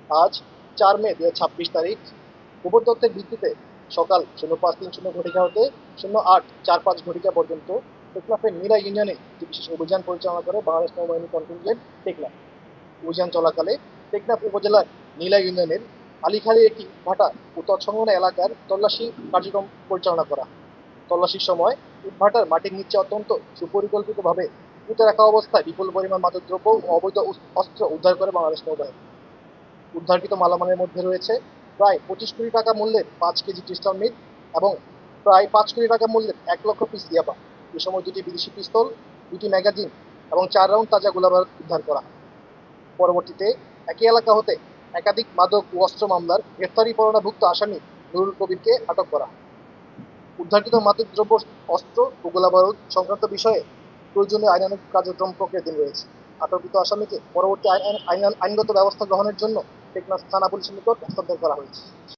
আজ 4 মে 2026 তারিখ গোপন তথ্যের ভিত্তিতে সকাল 05:30 ঘটিকা হতে 08:45 ঘটিকা পর্যন্ত টেকনাফের নীলা ইউনিয়নে একটি বিশেষ অভিযান পরিচালনা করে বাংলাদেশ নৌবাহিনী কন্টিনজেন্ট টেকনাফ। অভিযান চলাকালে টেকনাফ উপজেলার নীলা ইউনিয়নের আলীখালীর একটি ভাটা ও তৎসংলগ্ন এলাকার তল্লাশি কার্যক্রম পরিচালনা করা। তল্লাশির সময় ইটভাটার মাটির নিচে অত্যন্ত সুপরিকল্পিতভাবে পুঁতে রাখা অবস্থায় বিপুল পরিমাণ মাদকদ্রব্য ও অবৈধ অস্ত্র উদ্ধার করে বাংলাদেশ নৌবাহিনী। উদ্ধারকৃত মালামালের মধ্যে রয়েছে প্রায় 25 কোটি টাকা মূল্যের 5 কেজি ক্রিস্টাল মিট এবং প্রায় 5 কোটি টাকা মূল্যের 1 লক্ষ পিস ইয়াবা। এ সময় 2টি বিদেশি পিস্তল, 2টি ম্যাগাজিন এবং 4 রাউন্ড তাজা গোলাবারুদ উদ্ধার করা হয়। পরবর্তীতে একই এলাকা হতে একাধিক মাদক ও অস্ত্র মামলার গ্রেফতারি পরোয়ানাভুক্ত আসামি নুরুল কবিরকে আটক করা হয়। উদ্ধারকৃত মাদকদ্রব্য, অস্ত্র ও গোলাবারুদ সংক্রান্ত বিষয়ে প্রয়োজনীয় আইনানুগ কার্যক্রম প্রক্রিয়াধীন রয়েছে। আটককৃত আসামিকে পরবর্তী আইনগত ব্যবস্থা গ্রহণের জন্য টেকনাফ থানা পুলিশের নিকট হস্তান্তর করা হয়েছে।